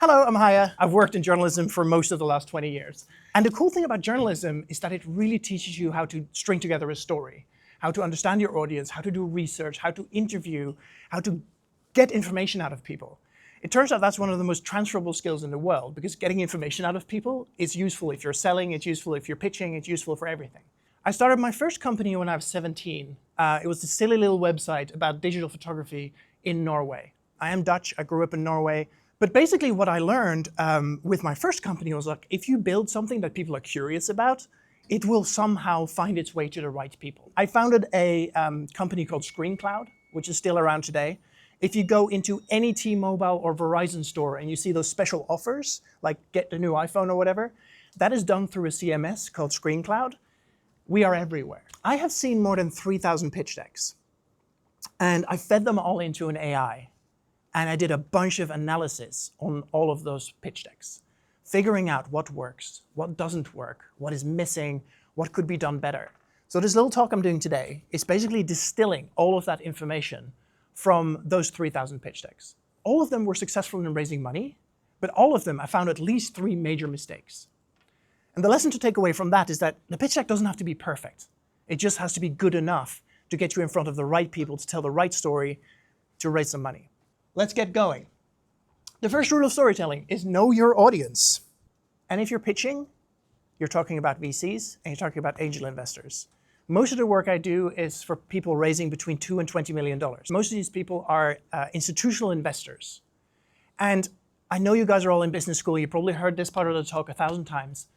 Hello, I'm Haje. I've worked in journalism for most of the last 20 years. And the cool thing about journalism is that it really teaches you how to string together a story, how to understand your audience, how to do research, how to interview, how to get information out of people. It turns out that's one of the most transferable skills in the world, because getting information out of people is useful if you're selling, it's useful if you're pitching, it's useful for everything. I started my first company when I was 17. It was a silly little website about digital photography in Norway. I am Dutch, I grew up in Norway. But basically what I learned with my first company was, like, if you build something that people are curious about, it will somehow find its way to the right people. I founded a company called ScreenCloud, which is still around today. If you go into any T-Mobile or Verizon store and you see those special offers, like get the new iPhone or whatever, that is done through a CMS called ScreenCloud. We are everywhere. I have seen more than 3,000 pitch decks, and I fed them all into an AI. And I did a bunch of analysis on all of those pitch decks, figuring out what works, what doesn't work, what is missing, what could be done better. So this little talk I'm doing today is basically distilling all of that information from those 3,000 pitch decks. All of them were successful in raising money, but all of them I found at least 3 major mistakes. And the lesson to take away from that is that the pitch deck doesn't have to be perfect. It just has to be good enough to get you in front of the right people, to tell the right story, to raise some money. Let's get going. The first rule of storytelling is know your audience. And if you're pitching, you're talking about VCs and you're talking about angel investors. Most of the work I do is for people raising between $2 and $20 million. Most of these people are institutional investors. And I know you guys are all in business school. You probably heard this part of the talk 1,000 times.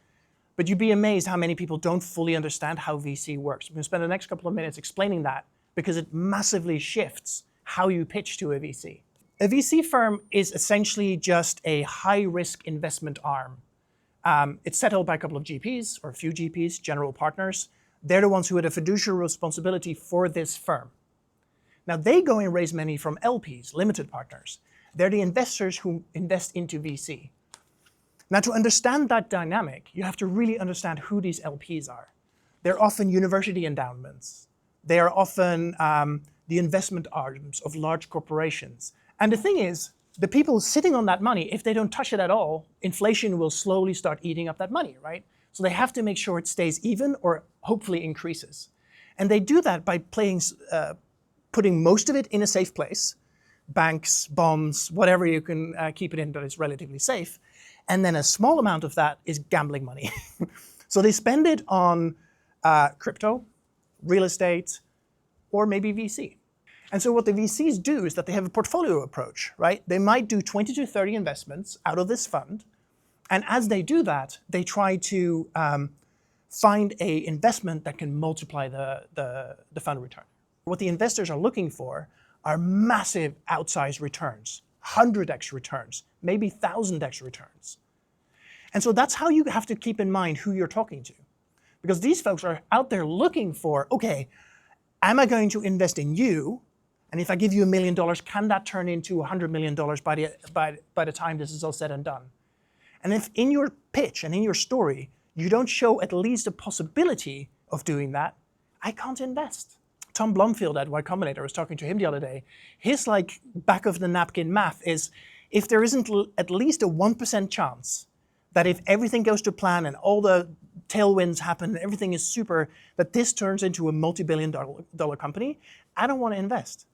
But you'd be amazed how many people don't fully understand how VC works. I'm going to spend the next couple of minutes explaining that, because it massively shifts how you pitch to a VC. A VC firm is essentially just a high-risk investment arm. It's settled by a couple of GPs, or a few GPs, general partners. They're the ones who had a fiduciary responsibility for this firm. Now they go and raise money from LPs, limited partners. They're the investors who invest into VC. Now, to understand that dynamic, you have to really understand who these LPs are. They're often university endowments. They are often the investment arms of large corporations. And the thing is, the people sitting on that money, if they don't touch it at all, inflation will slowly start eating up that money, right? So they have to make sure it stays even or hopefully increases. And they do that by putting most of it in a safe place, banks, bonds, whatever you can keep it in that is relatively safe. And then a small amount of that is gambling money. So they spend it on crypto, real estate, or maybe VC. And so what the VCs do is that they have a portfolio approach, right? They might do 20 to 30 investments out of this fund. And as they do that, they try to find an investment that can multiply the fund return. What the investors are looking for are massive outsized returns, 100x returns, maybe 1,000x returns. And so that's how you have to keep in mind who you're talking to. Because these folks are out there looking for, okay, am I going to invest in you? And if I give you $1 million, can that turn into $100 million by the time this is all said and done? And if in your pitch and in your story, you don't show at least a possibility of doing that, I can't invest. Tom Blomfield at Y Combinator, I was talking to him the other day. His like back of the napkin math is, if there isn't at least a 1% chance that if everything goes to plan and all the tailwinds happen and everything is super, that this turns into a multi-billion-dollar company, I don't want to invest.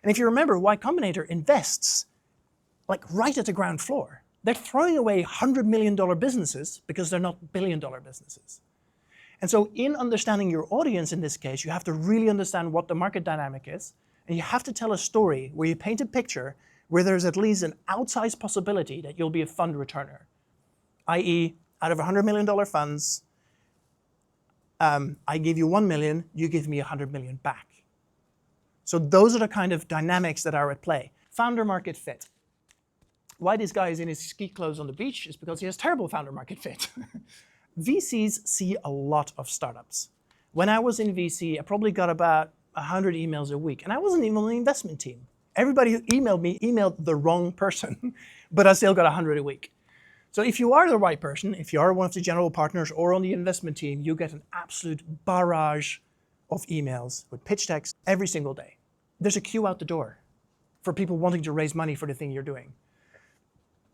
And if you remember, Y Combinator invests like right at the ground floor. They're throwing away $100 million businesses because they're not billion-dollar businesses. And so in understanding your audience in this case, you have to really understand what the market dynamic is, and you have to tell a story where you paint a picture where there's at least an outsized possibility that you'll be a fund returner. I.e., out of $100 million funds, I give you 1 million, you give me 100 million back. So those are the kind of dynamics that are at play. Founder market fit. Why this guy is in his ski clothes on the beach is because he has terrible founder market fit. VCs see a lot of startups. When I was in VC, I probably got about 100 emails a week, and I wasn't even on the investment team. Everybody who emailed me emailed the wrong person, but I still got 100 a week. So if you are the right person, if you are one of the general partners or on the investment team, you get an absolute barrage of emails with pitch decks every single day. There's a queue out the door for people wanting to raise money for the thing you're doing.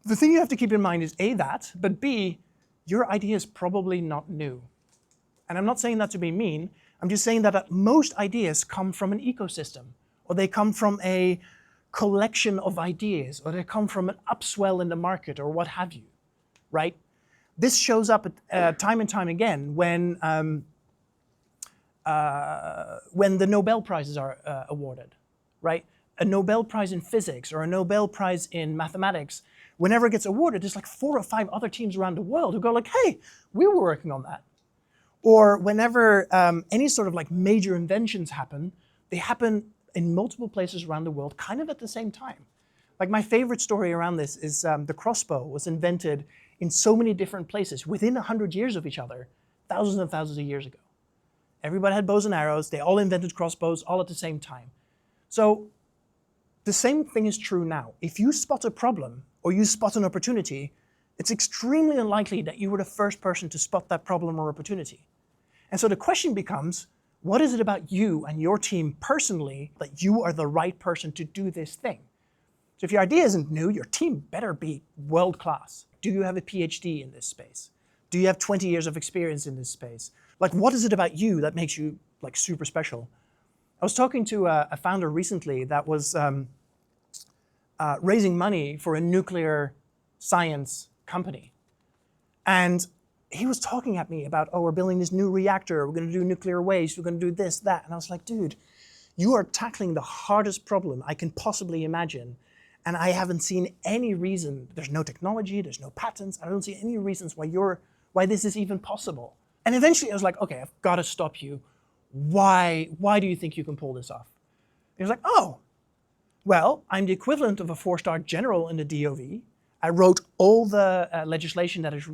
The thing you have to keep in mind is A, that, but B, your idea is probably not new. And I'm not saying that to be mean, I'm just saying that most ideas come from an ecosystem, or they come from a collection of ideas, or they come from an upswell in the market, or what have you, right? This shows up time and time again when the Nobel Prizes are awarded, right? A Nobel Prize in physics or a Nobel Prize in mathematics, whenever it gets awarded, there's like 4 or 5 other teams around the world who go like, hey, we were working on that. Or whenever any sort of like major inventions happen, they happen in multiple places around the world kind of at the same time. Like my favorite story around this is the crossbow was invented in so many different places within 100 years of each other, thousands and thousands of years ago. Everybody had bows and arrows, they all invented crossbows all at the same time. So the same thing is true now. If you spot a problem or you spot an opportunity, it's extremely unlikely that you were the first person to spot that problem or opportunity. And so the question becomes, what is it about you and your team personally that you are the right person to do this thing? So if your idea isn't new, your team better be world class. Do you have a PhD in this space? Do you have 20 years of experience in this space? Like, what is it about you that makes you like super special? I was talking to a founder recently that was raising money for a nuclear science company. And he was talking at me about, oh, we're building this new reactor, we're going to do nuclear waste, we're going to do this, that. And I was like, dude, you are tackling the hardest problem I can possibly imagine. And I haven't seen any reason, there's no technology, there's no patents, I don't see any reasons why this is even possible. And eventually I was like, okay, I've got to stop you. Why do you think you can pull this off? He was like, oh, well, I'm the equivalent of a 4-star general in the DOV. I wrote all the legislation that is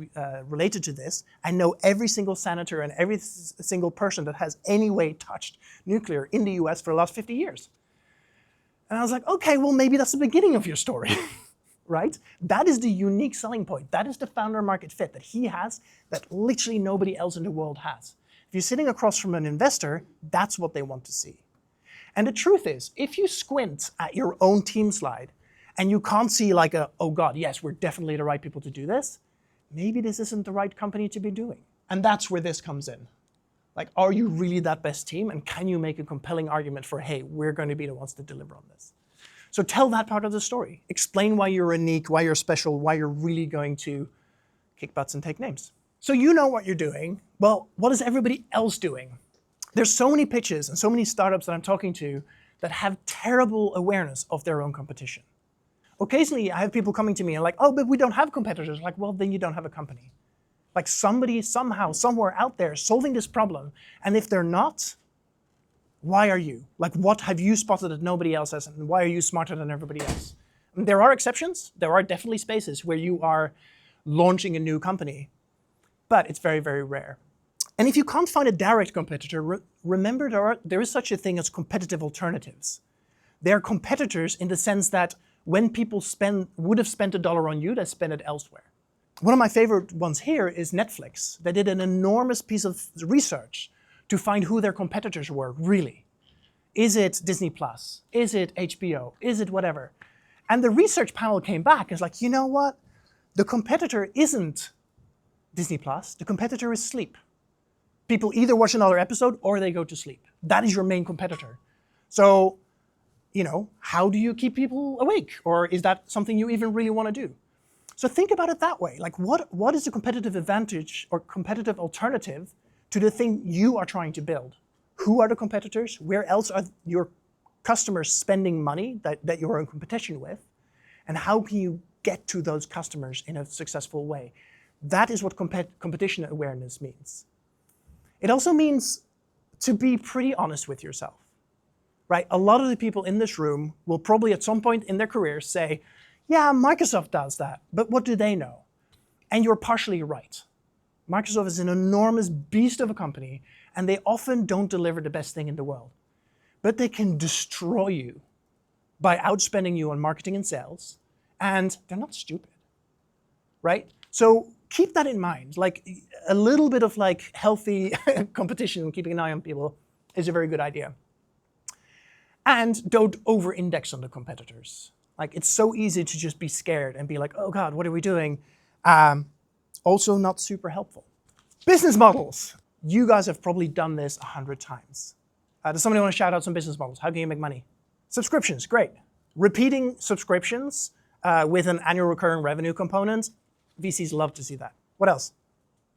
related to this. I know every single senator and every single person that has any way touched nuclear in the US for the last 50 years. And I was like, okay, well, maybe that's the beginning of your story, right? That is the unique selling point. That is the founder market fit that he has that literally nobody else in the world has. If you're sitting across from an investor, that's what they want to see. And the truth is, if you squint at your own team slide and you can't see like oh God, yes, we're definitely the right people to do this, maybe this isn't the right company to be doing. And that's where this comes in. Like, are you really that best team? And can you make a compelling argument for, hey, we're going to be the ones to deliver on this? So tell that part of the story. Explain why you're unique, why you're special, why you're really going to kick butts and take names. So you know what you're doing. Well, what is everybody else doing? There's so many pitches and so many startups that I'm talking to that have terrible awareness of their own competition. Occasionally, I have people coming to me and like, oh, but we don't have competitors. Like, well, then you don't have a company. Like somebody, somehow, somewhere out there solving this problem. And if they're not, why are you? Like, what have you spotted that nobody else has? And why are you smarter than everybody else? And there are exceptions. There are definitely spaces where you are launching a new company. But it's very, very rare. And if you can't find a direct competitor, remember there is such a thing as competitive alternatives. They are competitors in the sense that when people would have spent $1 on you, they spend it elsewhere. One of my favorite ones here is Netflix. They did an enormous piece of research to find who their competitors were, really. Is it Disney Plus? Is it HBO? Is it whatever? And the research panel came back and was like, you know what? The competitor isn't Disney Plus. The competitor is sleep. People either watch another episode or they go to sleep. That is your main competitor. So, you know, how do you keep people awake? Or is that something you even really want to do? So think about it that way. Like, what is the competitive advantage or competitive alternative to the thing you are trying to build? Who are the competitors? Where else are your customers spending money that you're in competition with? And how can you get to those customers in a successful way? That is what competition awareness means. It also means to be pretty honest with yourself, right? A lot of the people in this room will probably at some point in their career say, yeah, Microsoft does that, but what do they know? And you're partially right. Microsoft is an enormous beast of a company, and they often don't deliver the best thing in the world. But they can destroy you by outspending you on marketing and sales, and they're not stupid, right? So keep that in mind. Like, a little bit of like healthy competition and keeping an eye on people is a very good idea. And don't over-index on the competitors. Like, it's so easy to just be scared and be like, oh God, what are we doing? Also not super helpful. Business models. You guys have probably done this 100 times. Does somebody want to shout out some business models? How can you make money? Subscriptions, great. Repeating subscriptions with an annual recurring revenue component, VCs love to see that. What else?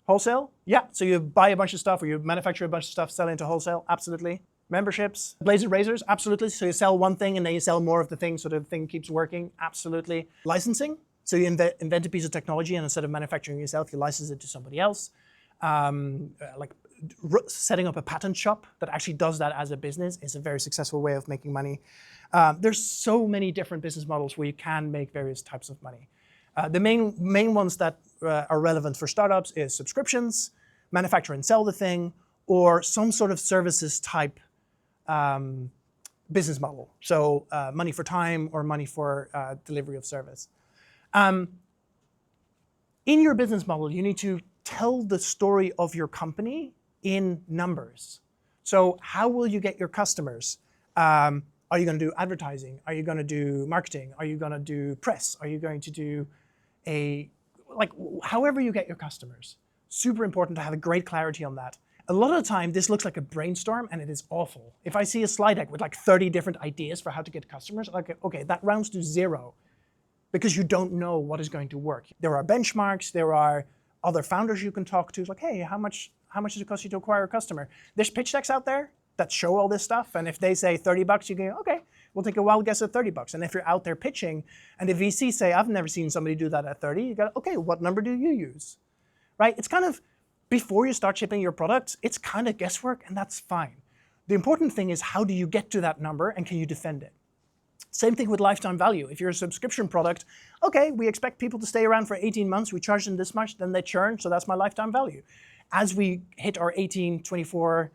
Wholesale? Yeah, so you buy a bunch of stuff or you manufacture a bunch of stuff, sell into wholesale, absolutely. Memberships, blades and razors, absolutely. So you sell one thing and then you sell more of the thing so the thing keeps working, absolutely. Licensing, so you invent a piece of technology and instead of manufacturing it yourself, you license it to somebody else. Like setting up a patent shop that actually does that as a business is a very successful way of making money. There's so many different business models where you can make various types of money. The main ones that are relevant for startups is subscriptions, manufacture and sell the thing, or some sort of services type business model. So money for time or money for delivery of service. In your business model, you need to tell the story of your company in numbers. So how will you get your customers? Are you going to do advertising? Are you going to do marketing? Are you going to do press? Are you going to do however you get your customers? Super important to have a great clarity on that. A lot of the time, this looks like a brainstorm, and it is awful. If I see a slide deck with like 30 different ideas for how to get customers, like, okay, that rounds to 0 because you don't know what is going to work. There are benchmarks, there are other founders you can talk to. It's like, hey, how much does it cost you to acquire a customer? There's pitch decks out there that show all this stuff, and if they say $30, you can go, okay, we'll take a wild guess at $30. And if you're out there pitching, and the VC say, I've never seen somebody do that at 30, you go, okay, what number do you use? Right? It's kind of, before you start shipping your product, it's kind of guesswork, and that's fine. The important thing is how do you get to that number, and can you defend it? Same thing with lifetime value. If you're a subscription product, okay, we expect people to stay around for 18 months, we charge them this much, then they churn, so that's my lifetime value. As we hit our 18, 24,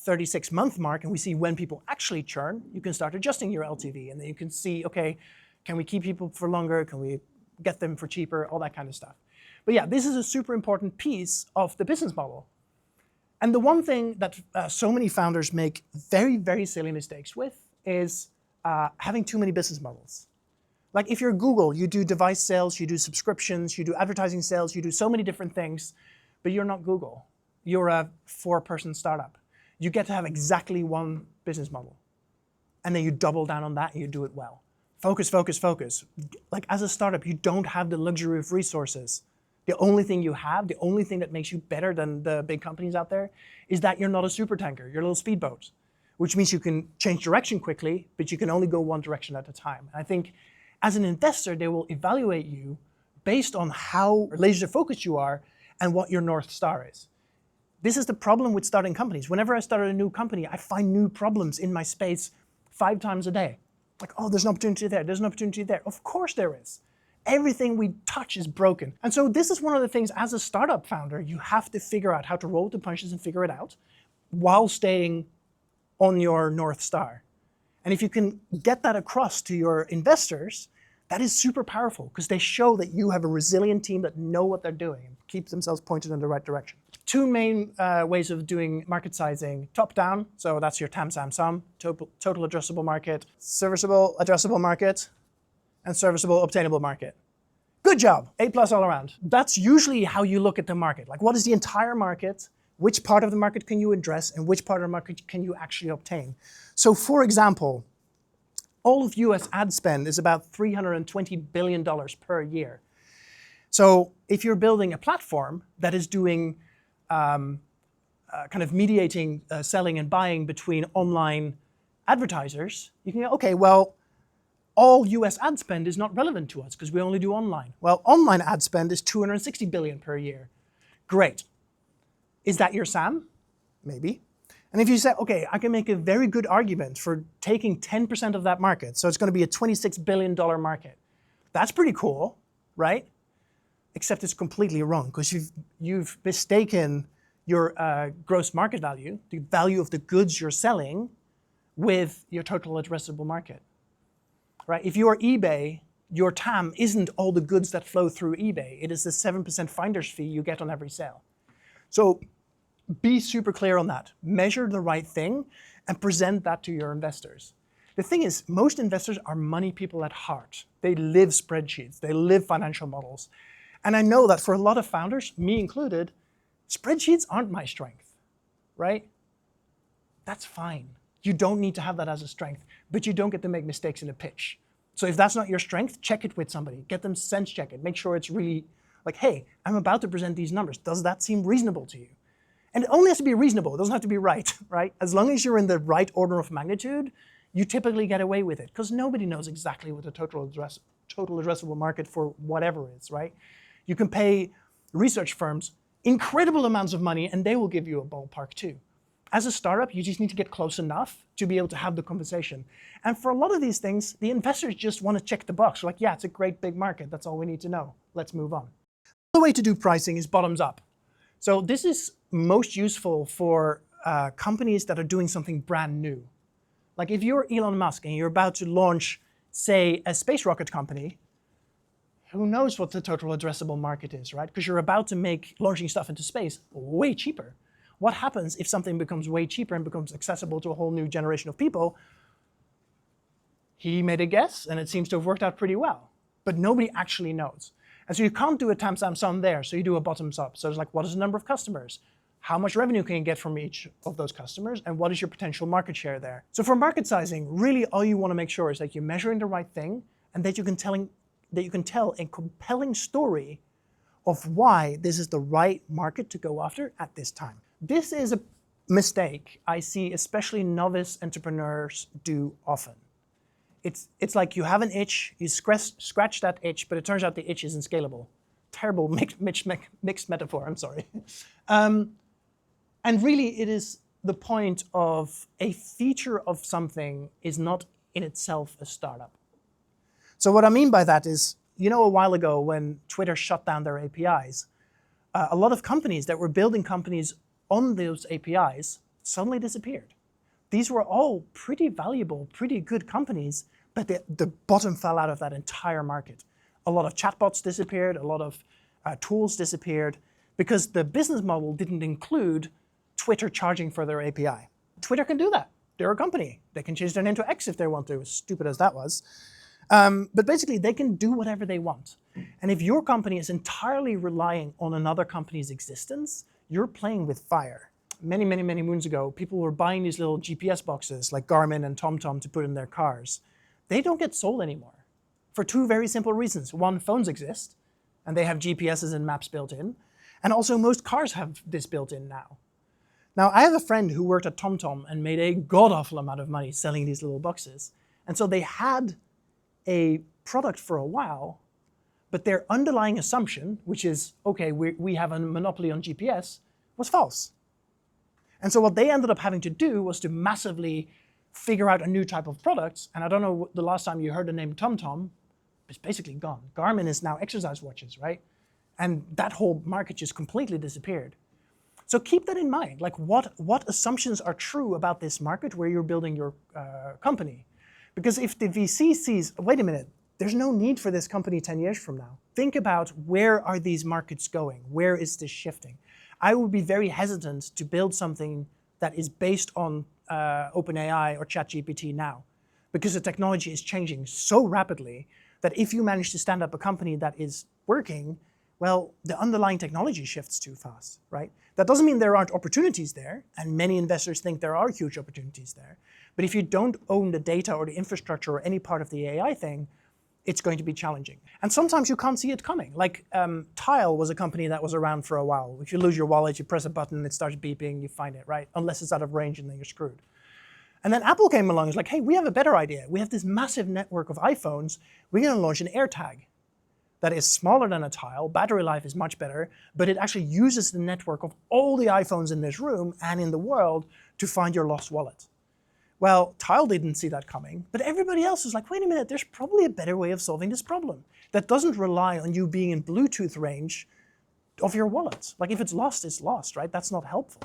36-month mark and we see when people actually churn, you can start adjusting your LTV, and then you can see, okay, can we keep people for longer? Can we get them for cheaper? All that kind of stuff. But yeah, this is a super important piece of the business model. And the one thing that so many founders make very, very silly mistakes with is having too many business models. Like if you're Google, you do device sales, you do subscriptions, you do advertising sales, you do so many different things, but you're not Google. You're a 4-person startup. You get to have exactly one business model. And then you double down on that and you do it well. Focus, focus, focus. Like as a startup, you don't have the luxury of resources. The only thing you have, the only thing that makes you better than the big companies out there is that you're not a super tanker, you're a little speedboat, which means you can change direction quickly, but you can only go one direction at a time. And I think as an investor, they will evaluate you based on how laser focused you are and what your North Star is. This is the problem with starting companies. Whenever I start a new company, I find new problems in my space 5 times a day. Like, oh, there's an opportunity there, there's an opportunity there. Of course there is. Everything we touch is broken. And so this is one of the things as a startup founder, you have to figure out how to roll with the punches and figure it out while staying on your North Star. And if you can get that across to your investors, that is super powerful because they show that you have a resilient team that know what they're doing and keep themselves pointed in the right direction. 2 main ways of doing market sizing. Top down, so that's your TAM, SAM, SUM, total addressable market, serviceable addressable market, and serviceable obtainable market. Good job, A+ all around. That's usually how you look at the market. Like what is the entire market, which part of the market can you address, and which part of the market can you actually obtain? So for example, all of US ad spend is about $320 billion per year. So if you're building a platform that is doing kind of mediating selling and buying between online advertisers, you can go, okay, well, all US ad spend is not relevant to us because we only do online. Well, online ad spend is $260 billion per year. Great. Is that your SAM? Maybe. And if you say, okay, I can make a very good argument for taking 10% of that market, so it's going to be a $26 billion market. That's pretty cool, right? Except it's completely wrong because you've mistaken your gross market value, the value of the goods you're selling, with your total addressable market. Right? If you are eBay, your TAM isn't all the goods that flow through eBay. It is the 7% finder's fee you get on every sale. So be super clear on that. Measure the right thing and present that to your investors. The thing is, most investors are money people at heart. They live spreadsheets, they live financial models. And I know that for a lot of founders, me included, spreadsheets aren't my strength, right? That's fine. You don't need to have that as a strength, but you don't get to make mistakes in a pitch. So if that's not your strength, check it with somebody. Get them sense check it. Make sure it's really like, hey, I'm about to present these numbers. Does that seem reasonable to you? And it only has to be reasonable. It doesn't have to be right, right? As long as you're in the right order of magnitude, you typically get away with it because nobody knows exactly what the total addressable market for whatever is, right? You can pay research firms incredible amounts of money and they will give you a ballpark too. As a startup, you just need to get close enough to be able to have the conversation. And for a lot of these things, the investors just want to check the box. Like, yeah, it's a great big market. That's all we need to know. Let's move on. The way to do pricing is bottoms up. So this is most useful for companies that are doing something brand new. Like if you're Elon Musk and you're about to launch, say, a space rocket company, who knows what the total addressable market is, right? Because you're about to make launching stuff into space way cheaper. What happens if something becomes way cheaper and becomes accessible to a whole new generation of people? He made a guess, and it seems to have worked out pretty well. But nobody actually knows. And so you can't do a tam tam sum there, so you do a bottoms up. So it's like, what is the number of customers? How much revenue can you get from each of those customers? And what is your potential market share there? So for market sizing, really all you want to make sure is that you're measuring the right thing and that you can tell a compelling story of why this is the right market to go after at this time. This is a mistake I see especially novice entrepreneurs do often. It's like you have an itch, you scratch that itch, but it turns out the itch isn't scalable. Terrible mixed metaphor, I'm sorry. And really it is the point of a feature of something is not in itself a startup. So what I mean by that is, you know, a while ago when Twitter shut down their APIs, a lot of companies that were building companies on those APIs suddenly disappeared. These were all pretty valuable, pretty good companies, but the bottom fell out of that entire market. A lot of chatbots disappeared, a lot of tools disappeared, because the business model didn't include Twitter charging for their API. Twitter can do that. They're a company. They can change their name to X if they want to, as stupid as that was. But basically, they can do whatever they want. And if your company is entirely relying on another company's existence, you're playing with fire. Many, many, many moons ago, people were buying these little GPS boxes like Garmin and TomTom to put in their cars. They don't get sold anymore for two very simple reasons. One, phones exist, and they have GPSs and maps built in. And also, most cars have this built in now. Now, I have a friend who worked at TomTom and made a god-awful amount of money selling these little boxes. And so they had a product for a while, but their underlying assumption, which is, okay, we have a monopoly on GPS, was false. And so what they ended up having to do was to massively figure out a new type of product. And I don't know the last time you heard the name TomTom, it's basically gone. Garmin is now exercise watches, right? And that whole market just completely disappeared. So keep that in mind. Like what assumptions are true about this market where you're building your company? Because if the VC sees, wait a minute, there's no need for this company 10 years from now. Think about where are these markets going? Where is this shifting? I would be very hesitant to build something that is based on OpenAI or ChatGPT now, because the technology is changing so rapidly that if you manage to stand up a company that is working, well, the underlying technology shifts too fast, right? That doesn't mean there aren't opportunities there, and many investors think there are huge opportunities there. But if you don't own the data or the infrastructure or any part of the AI thing, it's going to be challenging. And sometimes you can't see it coming. Like Tile was a company that was around for a while. If you lose your wallet, you press a button, it starts beeping, you find it, right? Unless it's out of range and then you're screwed. And then Apple came along and was like, hey, we have a better idea. We have this massive network of iPhones. We're going to launch an AirTag that is smaller than a Tile. Battery life is much better, but it actually uses the network of all the iPhones in this room and in the world to find your lost wallet. Well, Tile didn't see that coming, but everybody else was like, wait a minute, there's probably a better way of solving this problem that doesn't rely on you being in Bluetooth range of your wallet. Like if it's lost, right? That's not helpful.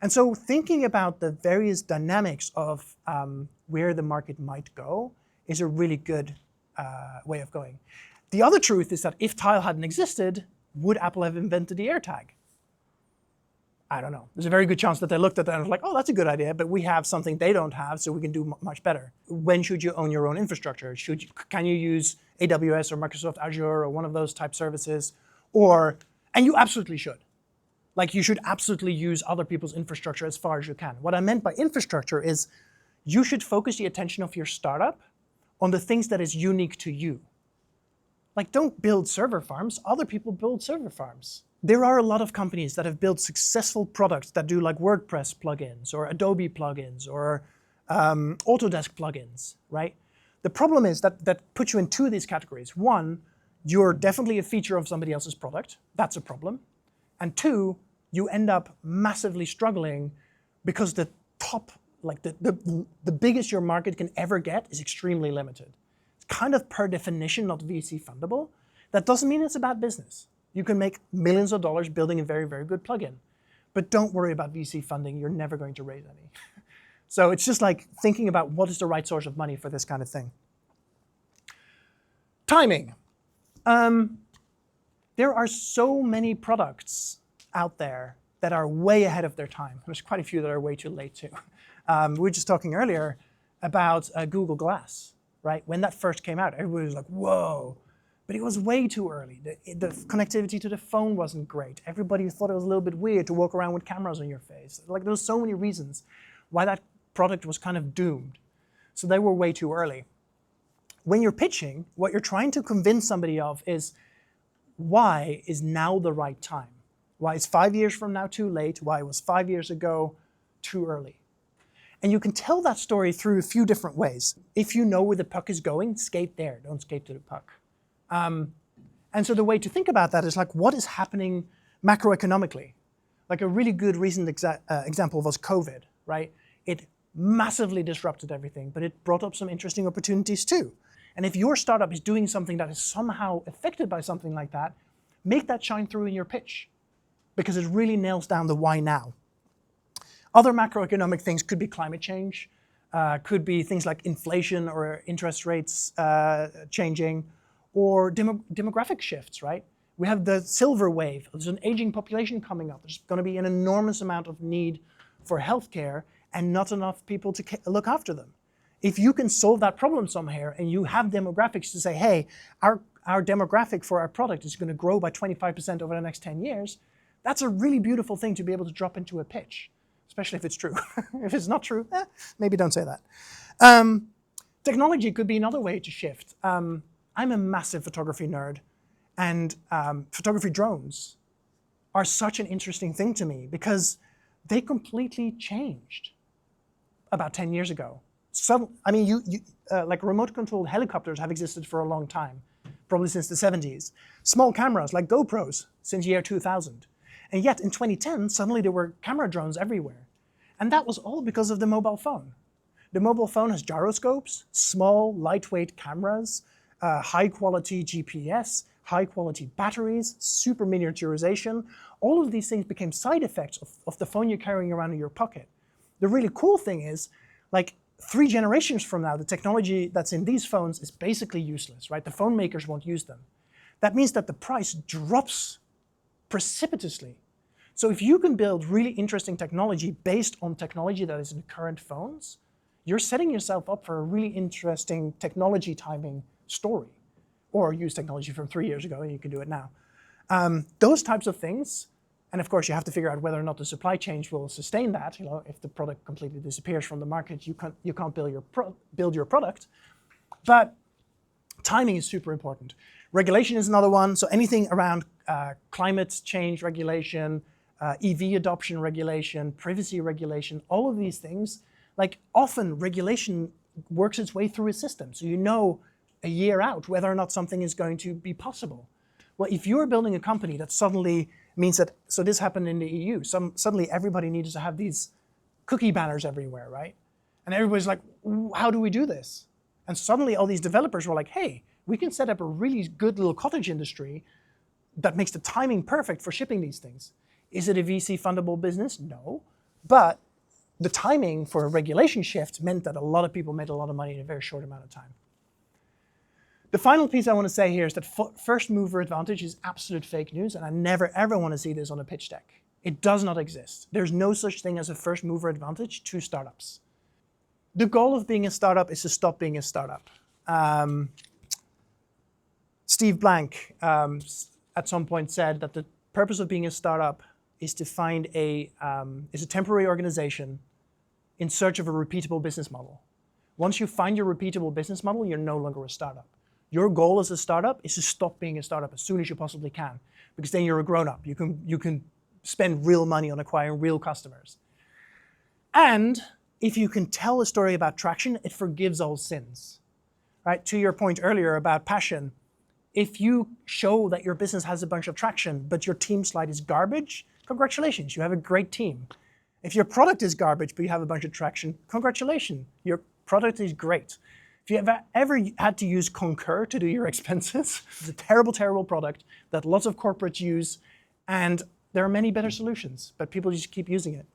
And so thinking about the various dynamics of where the market might go is a really good way of going. The other truth is that if Tile hadn't existed, would Apple have invented the AirTag? I don't know. There's a very good chance that they looked at that and was like, oh, that's a good idea, but we have something they don't have, so we can do much better. When should you own your own infrastructure? Can you use AWS or Microsoft Azure or one of those type services? And you absolutely should. Like, you should absolutely use other people's infrastructure as far as you can. What I meant by infrastructure is you should focus the attention of your startup on the things that is unique to you. Like, don't build server farms. Other people build server farms. There are a lot of companies that have built successful products that do like WordPress plugins or Adobe plugins or Autodesk plugins, right? The problem is that puts you in two of these categories. One, you're definitely a feature of somebody else's product. That's a problem. And two, you end up massively struggling because the top, like the biggest your market can ever get is extremely limited. It's kind of per definition not VC fundable. That doesn't mean it's a bad business. You can make millions of dollars building a very, very good plugin. But don't worry about VC funding. You're never going to raise any. So it's just like thinking about what is the right source of money for this kind of thing. Timing. There are so many products out there that are way ahead of their time. There's quite a few that are way too late too. We were just talking earlier about Google Glass, right? When that first came out, everybody was like, whoa. But it was way too early. The connectivity to the phone wasn't great. Everybody thought it was a little bit weird to walk around with cameras on your face. Like, there were so many reasons why that product was kind of doomed. So they were way too early. When you're pitching, what you're trying to convince somebody of is, why is now the right time? Why is 5 years from now too late? Why was 5 years ago too early? And you can tell that story through a few different ways. If you know where the puck is going, skate there. Don't skate to the puck. And so the way to think about that is like, what is happening macroeconomically? Like, a really good recent example was COVID, right? It massively disrupted everything, but it brought up some interesting opportunities too. And if your startup is doing something that is somehow affected by something like that, make that shine through in your pitch, because it really nails down the why now. Other macroeconomic things could be climate change, could be things like inflation or interest rates changing, or demographic shifts, right? We have the silver wave. There's an aging population coming up. There's going to be an enormous amount of need for healthcare and not enough people to look after them. If you can solve that problem somehow and you have demographics to say, hey, our demographic for our product is going to grow by 25% over the next 10 years, that's a really beautiful thing to be able to drop into a pitch, especially if it's true. If it's not true, maybe don't say that. Technology could be another way to shift. I'm a massive photography nerd, and photography drones are such an interesting thing to me because they completely changed about 10 years ago. Like, remote-controlled helicopters have existed for a long time, probably since the 70s. Small cameras like GoPros since year 2000. And yet in 2010, suddenly there were camera drones everywhere. And that was all because of the mobile phone. The mobile phone has gyroscopes, small, lightweight cameras, high-quality GPS, high-quality batteries, super miniaturization. All of these things became side effects of the phone you're carrying around in your pocket. The really cool thing is, like, 3 generations from now, the technology that's in these phones is basically useless, right? The phone makers won't use them. That means that the price drops precipitously. So if you can build really interesting technology based on technology that is in current phones, you're setting yourself up for a really interesting technology timing story. Or use technology from 3 years ago and you can do it now. Those types of things, and of course you have to figure out whether or not the supply chain will sustain that. You know, if the product completely disappears from the market, you can't build your product. But timing is super important. Regulation is another one. So anything around climate change regulation, EV adoption regulation, privacy regulation, all of these things, like, often regulation works its way through a system. So you know a year out whether or not something is going to be possible. Well, if you're building a company that suddenly means that, so this happened in the EU, suddenly everybody needs to have these cookie banners everywhere, right? And everybody's like, how do we do this? And suddenly all these developers were like, hey, we can set up a really good little cottage industry that makes the timing perfect for shipping these things. Is it a VC fundable business? No. But the timing for a regulation shift meant that a lot of people made a lot of money in a very short amount of time. The final piece I want to say here is that first mover advantage is absolute fake news, and I never ever want to see this on a pitch deck. It does not exist. There's no such thing as a first mover advantage to startups. The goal of being a startup is to stop being a startup. Steve Blank at some point said that the purpose of being a startup is to find a temporary organization in search of a repeatable business model. Once you find your repeatable business model, you're no longer a startup. Your goal as a startup is to stop being a startup as soon as you possibly can, because then you're a grown-up. You can spend real money on acquiring real customers. And if you can tell a story about traction, it forgives all sins. Right? To your point earlier about passion, if you show that your business has a bunch of traction, but your team slide is garbage, congratulations, you have a great team. If your product is garbage, but you have a bunch of traction, congratulations, your product is great. If you ever had to use Concur to do your expenses, it's a terrible, terrible product that lots of corporates use, and there are many better solutions, but people just keep using it.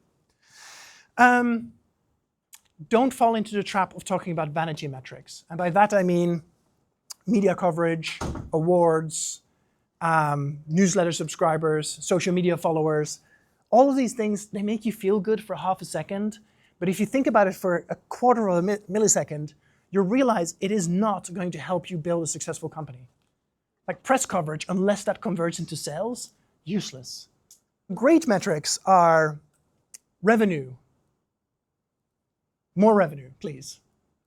Don't fall into the trap of talking about vanity metrics. And by that I mean media coverage, awards, newsletter subscribers, social media followers. All of these things, they make you feel good for half a second, but if you think about it for a quarter of a millisecond, you'll realize it is not going to help you build a successful company. Like press coverage, unless that converts into sales, useless. Great metrics are revenue. More revenue, please,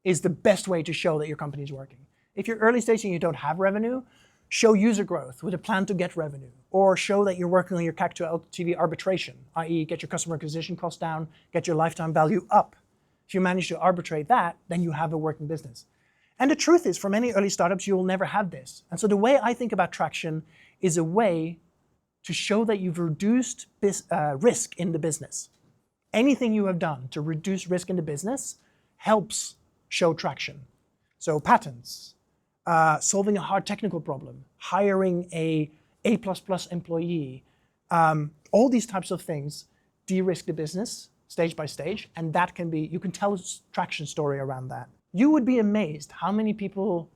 is the best way to show that your company is working. If you're early stage and you don't have revenue, show user growth with a plan to get revenue, or show that you're working on your CAC to LTV arbitration, i.e. get your customer acquisition cost down, get your lifetime value up. If you manage to arbitrate that, then you have a working business. And the truth is, for many early startups, you will never have this. And so the way I think about traction is a way to show that you've reduced risk in the business. Anything you have done to reduce risk in the business helps show traction. So patents, solving a hard technical problem, hiring a A++ employee, all these types of things de-risk the business stage by stage, and that can be, you can tell a traction story around that. You would be amazed how many people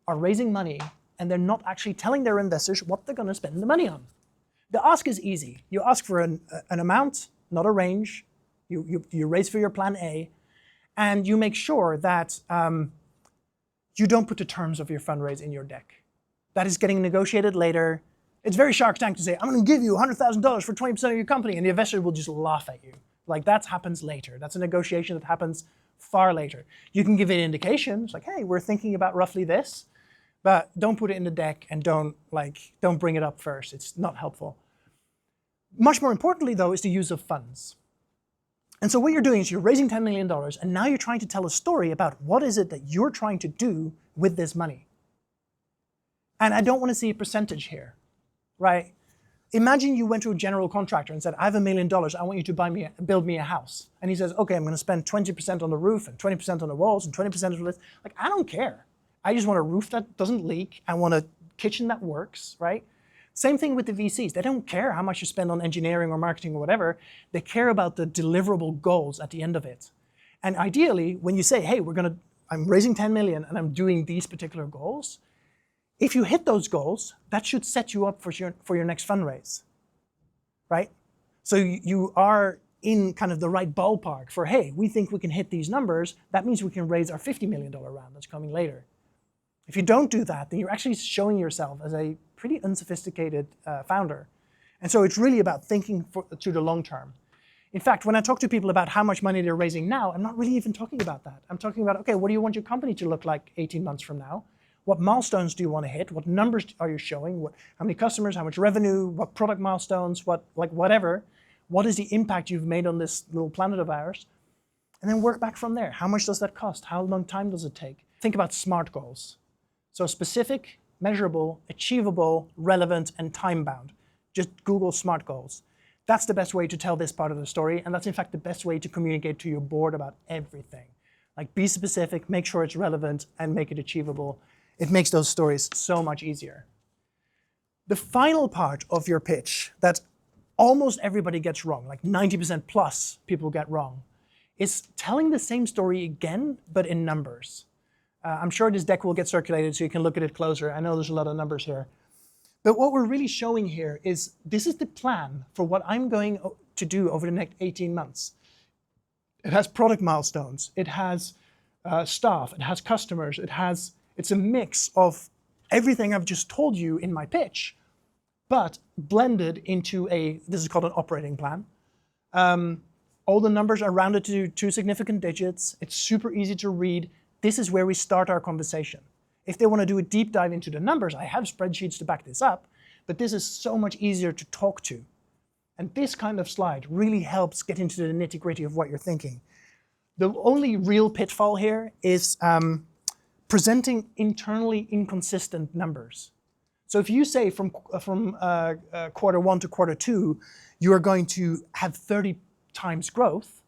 are raising money and they're not actually telling their investors what they're going to spend the money on. The ask is easy. You ask for an amount, not a range. You raise for your plan A, and you make sure that you don't put the terms of your fundraise in your deck. That is getting negotiated later. It's very Shark Tank to say, I'm going to give you $100,000 for 20% of your company, and the investor will just laugh at you. Like, that happens later. That's a negotiation that happens far later. You can give it indications, like, hey, we're thinking about roughly this, but don't put it in the deck and don't bring it up first. It's not helpful. Much more importantly, though, is the use of funds. And so what you're doing is you're raising $10 million, and now you're trying to tell a story about what is it that you're trying to do with this money. And I don't want to see a percentage here, right? Imagine you went to a general contractor and said, I have $1 million, I want you to build me a house. And he says, okay, I'm going to spend 20% on the roof and 20% on the walls and 20% on this. Like, I don't care. I just want a roof that doesn't leak. I want a kitchen that works, right? Same thing with the VCs. They don't care how much you spend on engineering or marketing or whatever. They care about the deliverable goals at the end of it. And ideally, when you say, hey, I'm raising 10 million and I'm doing these particular goals, if you hit those goals, that should set you up for your next fundraise, right? So you are in kind of the right ballpark for, hey, we think we can hit these numbers. That means we can raise our $50 million round that's coming later. If you don't do that, then you're actually showing yourself as a pretty unsophisticated founder. And so it's really about thinking to the long term. In fact, when I talk to people about how much money they're raising now, I'm not really even talking about that. I'm talking about, okay, what do you want your company to look like 18 months from now? What milestones do you want to hit? What numbers are you showing? How many customers, how much revenue, what product milestones, whatever. What is the impact you've made on this little planet of ours? And then work back from there. How much does that cost? How long time does it take? Think about SMART goals. So specific, measurable, achievable, relevant, and time-bound. Just Google SMART goals. That's the best way to tell this part of the story, and that's in fact the best way to communicate to your board about everything. Like, be specific, make sure it's relevant, and make it achievable. It makes those stories so much easier. The final part of your pitch that almost everybody gets wrong, like 90% plus people get wrong, is telling the same story again, but in numbers. I'm sure this deck will get circulated so you can look at it closer. I know there's a lot of numbers here. But what we're really showing here is this is the plan for what I'm going to do over the next 18 months. It has product milestones, it has staff, it has customers, it's a mix of everything I've just told you in my pitch, but blended into this is called an operating plan. All the numbers are rounded to 2 significant digits. It's super easy to read. This is where we start our conversation. If they want to do a deep dive into the numbers, I have spreadsheets to back this up, but this is so much easier to talk to. And this kind of slide really helps get into the nitty-gritty of what you're thinking. The only real pitfall here is presenting internally inconsistent numbers. So if you say from quarter 1 to quarter 2, you are going to have 30 times growth,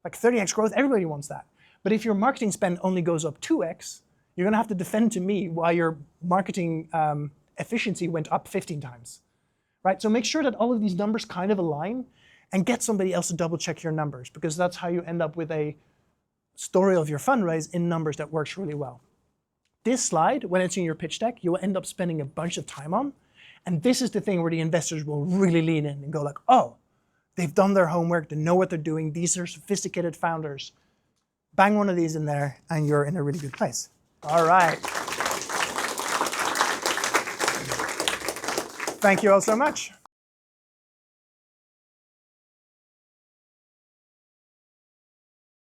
like 30x growth, everybody wants that. But if your marketing spend only goes up 2x, you're going to have to defend to me why your marketing efficiency went up 15 times. Right? So make sure that all of these numbers kind of align and get somebody else to double check your numbers, because that's how you end up with a story of your fundraise in numbers that works really well. This slide, when it's in your pitch deck, you'll end up spending a bunch of time on. And this is the thing where the investors will really lean in and go like, oh, they've done their homework, they know what they're doing, these are sophisticated founders. Bang one of these in there and you're in a really good place. All right. Thank you all so much.